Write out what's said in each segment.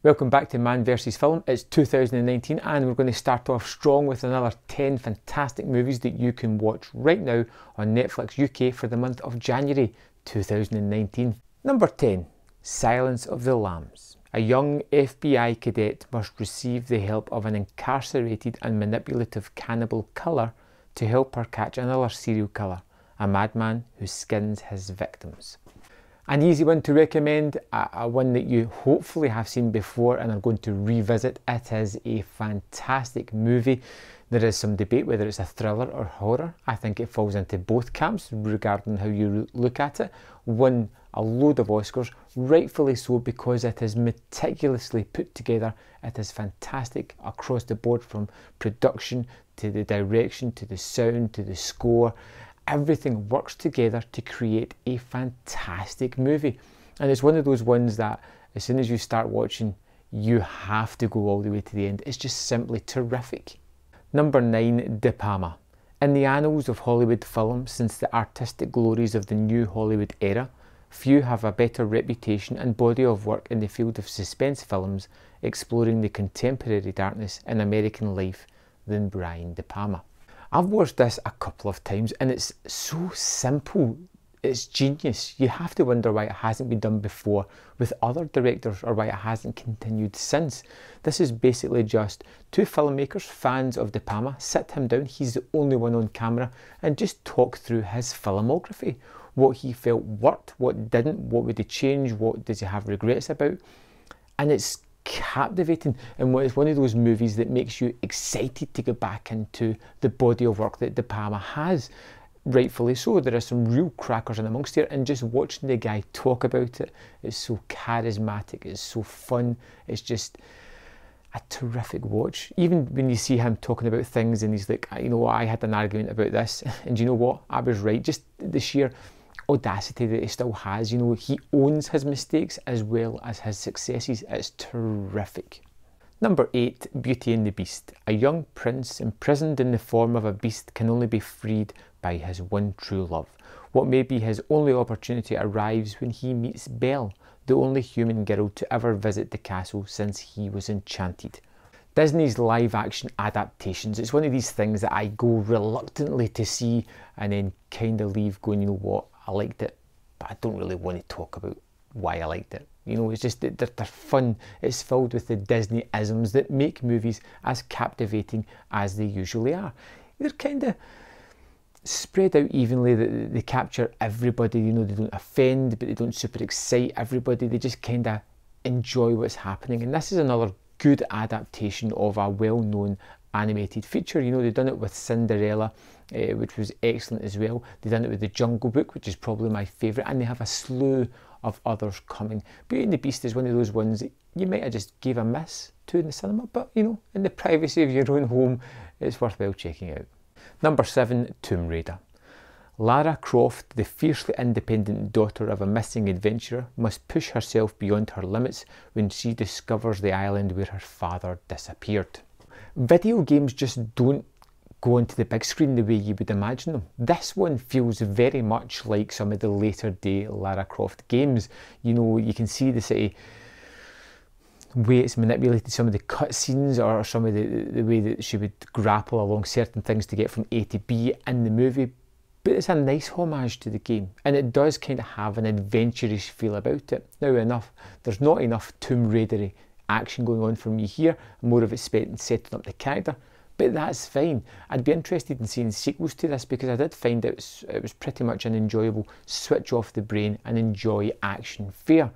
Welcome back to Man vs Film. It's 2019 and we're going to start off strong with another 10 fantastic movies that you can watch right now on Netflix UK for the month of January 2019. Number 10, Silence of the Lambs. A young FBI cadet must receive the help of an incarcerated and manipulative cannibal killer to help her catch another serial killer, a madman who skins his victims. An easy one to recommend, one that you hopefully have seen before and are going to revisit. It is a fantastic movie. There is some debate whether it's a thriller or horror. I think it falls into both camps regarding how you look at it. Won a load of Oscars, rightfully so, because it is meticulously put together. It is fantastic across the board, from production to the direction to the sound to the score. Everything works together to create a fantastic movie, and it's one of those ones that as soon as you start watching you have to go all the way to the end. It's just simply terrific. Number 9, De Palma. In the annals of Hollywood film, since the artistic glories of the new Hollywood era, few have a better reputation and body of work in the field of suspense films exploring the contemporary darkness in American life than Brian De Palma. I've watched this a couple of times and it's so simple, it's genius. You have to wonder why it hasn't been done before with other directors or why it hasn't continued since. This is basically just two filmmakers, fans of De Palma, sit him down, he's the only one on camera, and just talk through his filmography. What he felt worked, what didn't, what would he change, what does he have regrets about. And it's captivating, and it's one of those movies that makes you excited to go back into the body of work that De Palma has. Rightfully so. There are some real crackers in amongst here, and just watching the guy talk about it is so charismatic, it's so fun, it's just a terrific watch. Even when you see him talking about things and he's like, you know, I had an argument about this and you know what, I was right. Just the sheer audacity that he still has, you know, he owns his mistakes as well as his successes. It's terrific. Number 8, Beauty and the Beast. A young prince imprisoned in the form of a beast can only be freed by his one true love. What may be his only opportunity arrives when he meets Belle, the only human girl to ever visit the castle since he was enchanted. Disney's live action adaptations, it's one of these things that I go reluctantly to see and then kind of leave going, you know what, I liked it, but I don't really want to talk about why I liked it. You know, it's just that they're fun. It's filled with the Disney-isms that make movies as captivating as they usually are. They're kind of spread out evenly, they capture everybody, you know, they don't offend, but they don't super excite everybody. They just kind of enjoy what's happening. And this is another good adaptation of a well-known animated feature. You know, they've done it with Cinderella, which was excellent as well. They've done it with The Jungle Book, which is probably my favourite, and they have a slew of others coming. Beauty and the Beast is one of those ones that you might have just gave a miss to in the cinema, but you know, in the privacy of your own home, it's worthwhile checking out. Number 7, Tomb Raider. Lara Croft, the fiercely independent daughter of a missing adventurer, must push herself beyond her limits when she discovers the island where her father disappeared. Video games just don't go onto the big screen the way you would imagine them. This one feels very much like some of the later day Lara Croft games. You know, you can see the sort of way it's manipulated some of the cutscenes or some of the way that she would grapple along certain things to get from A to B in the movie. But it's a nice homage to the game, and it does kind of have an adventurous feel about it. Now there's not enough Tomb Raider-y action going on for me here, more of it spent setting up the character, but that's fine. I'd be interested in seeing sequels to this because I did find it was pretty much an enjoyable switch off the brain and enjoy action fare.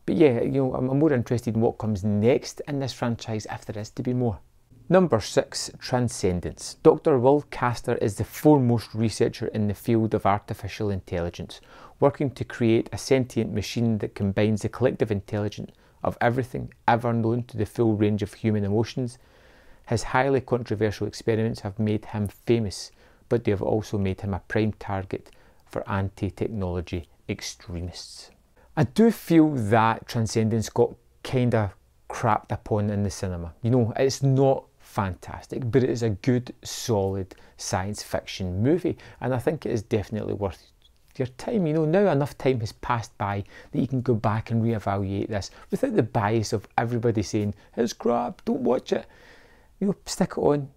But yeah, you know, I'm more interested in what comes next in this franchise if there is to be more. Number 6, Transcendence. Dr. Will Castor is the foremost researcher in the field of artificial intelligence, working to create a sentient machine that combines the collective intelligence of everything ever known to the full range of human emotions. His highly controversial experiments have made him famous, but they have also made him a prime target for anti-technology extremists. I do feel that Transcendence got kind of crapped upon in the cinema. You know, it's not fantastic, but it is a good, solid science fiction movie, and I think it is definitely worth your time. You know, now enough time has passed by that you can go back and reevaluate this without the bias of everybody saying, it's crap, don't watch it. You know, stick it on,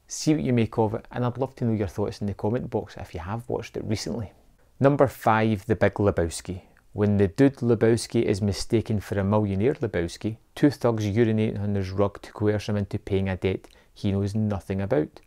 see what you make of it, and I'd love to know your thoughts in the comment box if you have watched it recently. Number 5, The Big Lebowski. When the dude Lebowski is mistaken for a millionaire Lebowski, two thugs urinate on his rug to coerce him into paying a debt he knows nothing about.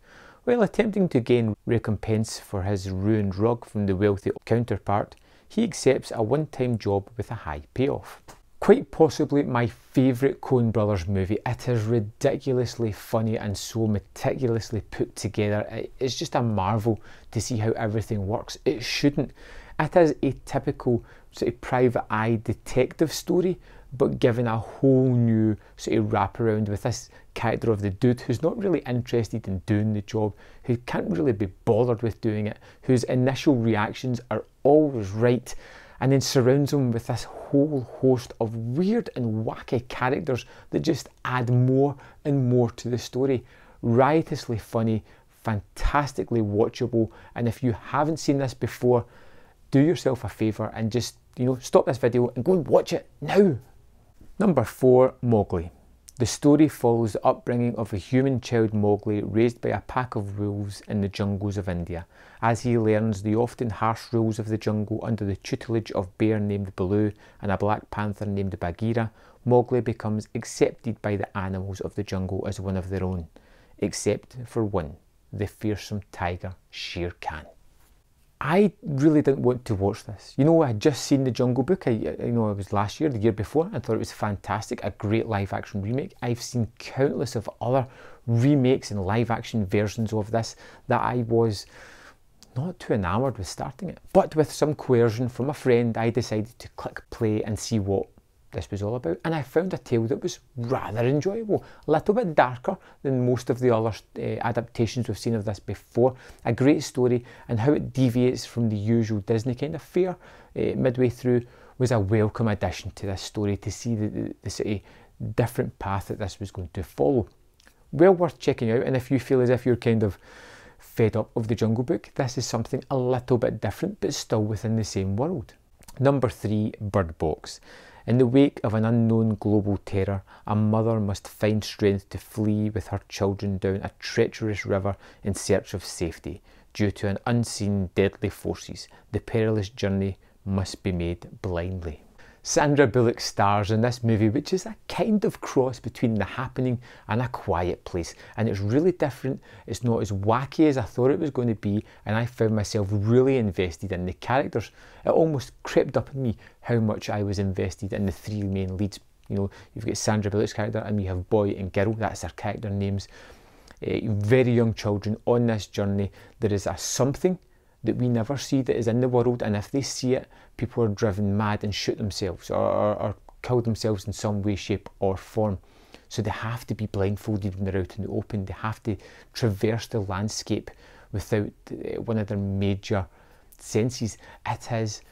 While attempting to gain recompense for his ruined rug from the wealthy counterpart, he accepts a one-time job with a high payoff. Quite possibly my favourite Coen Brothers movie. It is ridiculously funny and so meticulously put together. It's just a marvel to see how everything works. It shouldn't. It is a typical sort of private eye detective story, but given a whole new sort of wraparound with this character of the dude who's not really interested in doing the job, who can't really be bothered with doing it, whose initial reactions are always right, and then surrounds him with this whole host of weird and wacky characters that just add more and more to the story. Riotously funny, fantastically watchable, and if you haven't seen this before, do yourself a favour and just, you know, stop this video and go and watch it now. Number 4, Mowgli. The story follows the upbringing of a human child Mowgli raised by a pack of wolves in the jungles of India. As he learns the often harsh rules of the jungle under the tutelage of a bear named Baloo and a black panther named Bagheera, Mowgli becomes accepted by the animals of the jungle as one of their own, except for one, the fearsome tiger Shere Khan. I really didn't want to watch this. You know, I had just seen The Jungle Book. It was last year, the year before. I thought it was fantastic, a great live action remake. I've seen countless of other remakes and live action versions of this that I was not too enamoured with starting it. But with some coercion from a friend, I decided to click play and see what this was all about, and I found a tale that was rather enjoyable, a little bit darker than most of the other adaptations we've seen of this before. A great story, and how it deviates from the usual Disney kind of fare midway through was a welcome addition to this story, to see the sort of different path that this was going to follow. Well worth checking out, and if you feel as if you're kind of fed up of The Jungle Book, this is something a little bit different but still within the same world. Number 3, Bird Box. In the wake of an unknown global terror, a mother must find strength to flee with her children down a treacherous river in search of safety. Due to an unseen deadly forces, the perilous journey must be made blindly. Sandra Bullock stars in this movie, which is a kind of cross between The Happening and A Quiet Place, and it's really different. It's not as wacky as I thought it was going to be, and I found myself really invested in the characters. It almost crept up on me how much I was invested in the 3 main leads. You know, you've got Sandra Bullock's character, and we have boy and girl, that's their character names. Very young children on this journey. There is a something that we never see that is in the world, and if they see it, people are driven mad and shoot themselves or kill themselves in some way, shape or form. So they have to be blindfolded when they're out in the open. They have to traverse the landscape without one of their major senses. It is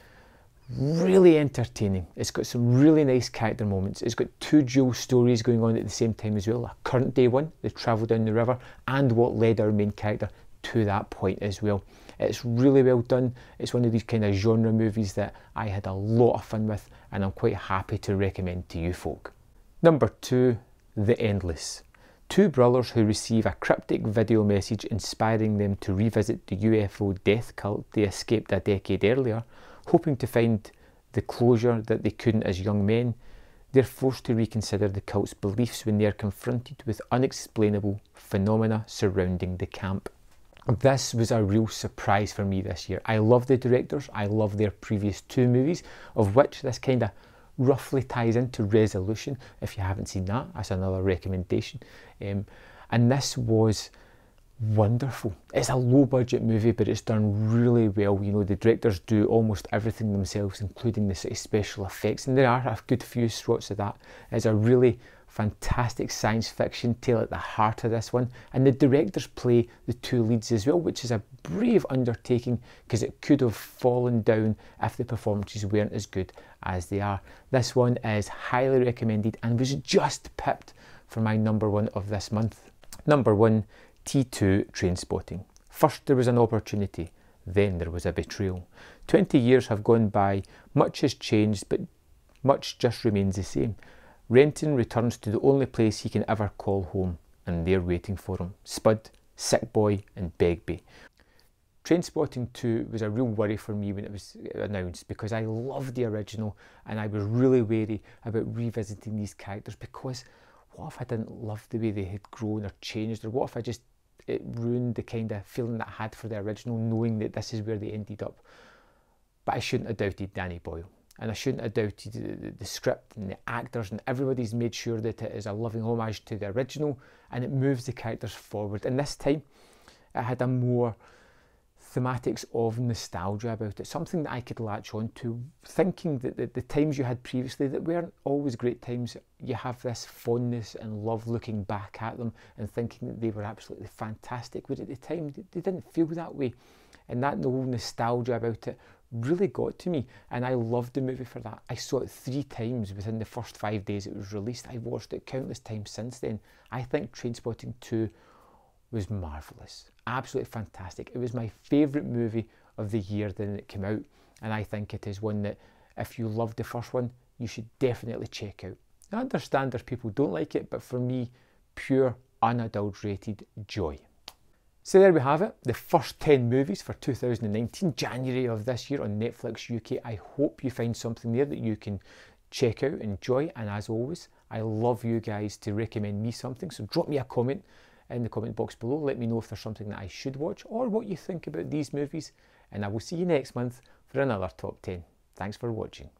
really entertaining. It's got some really nice character moments. It's got 2 dual stories going on at the same time as well. A current day one, the travel down the river, and what led our main character to that point as well. It's really well done. It's one of these kind of genre movies that I had a lot of fun with, and I'm quite happy to recommend to you folk. Number 2, The Endless. 2 brothers who receive a cryptic video message inspiring them to revisit the UFO death cult they escaped a decade earlier, hoping to find the closure that they couldn't as young men. They're forced to reconsider the cult's beliefs when they are confronted with unexplainable phenomena surrounding the camp. This was a real surprise for me this year. I love the directors, I love their previous 2 movies, of which this kind of roughly ties into Resolution. If you haven't seen that, that's another recommendation. And this was wonderful. It's a low budget movie, but it's done really well. You know, the directors do almost everything themselves, including the sort of special effects, and there are a good few shots of that. It's a really fantastic science fiction tale at the heart of this one, and the directors play the 2 leads as well, which is a brave undertaking because it could have fallen down if the performances weren't as good as they are. This one is highly recommended and was just pipped for my number 1 of this month. Number 1, T2 Trainspotting. First there was an opportunity, Then there was a betrayal. 20 years have gone by, much has changed, but much just remains the same. Renton returns to the only place he can ever call home, and they're waiting for him. Spud, Sick Boy and Begbie. Trainspotting 2 was a real worry for me when it was announced, because I loved the original and I was really wary about revisiting these characters, because what if I didn't love the way they had grown or changed, or what if it ruined the kind of feeling that I had for the original, knowing that this is where they ended up. But I shouldn't have doubted Danny Boyle, and I shouldn't have doubted the script and the actors, and everybody's made sure that it is a loving homage to the original and it moves the characters forward. And this time it had a more thematics of nostalgia about it, something that I could latch on to, thinking that the times you had previously that weren't always great times, you have this fondness and love looking back at them and thinking that they were absolutely fantastic, but at the time they didn't feel that way. And that whole nostalgia about it really got to me, and I loved the movie for that. I saw it 3 times within the first 5 days it was released. I've watched it countless times since then. I think Trainspotting 2 was marvellous, absolutely fantastic. It was my favourite movie of the year when it came out, and I think it is one that if you loved the first one, you should definitely check out. I understand there's people who don't like it, but for me, pure unadulterated joy. So there we have it, the first 10 movies for 2019, January of this year on Netflix UK. I hope you find something there that you can check out, enjoy, and as always, I love you guys to recommend me something, so drop me a comment in the comment box below. Let me know if there's something that I should watch or what you think about these movies, and I will see you next month for another top 10. Thanks for watching.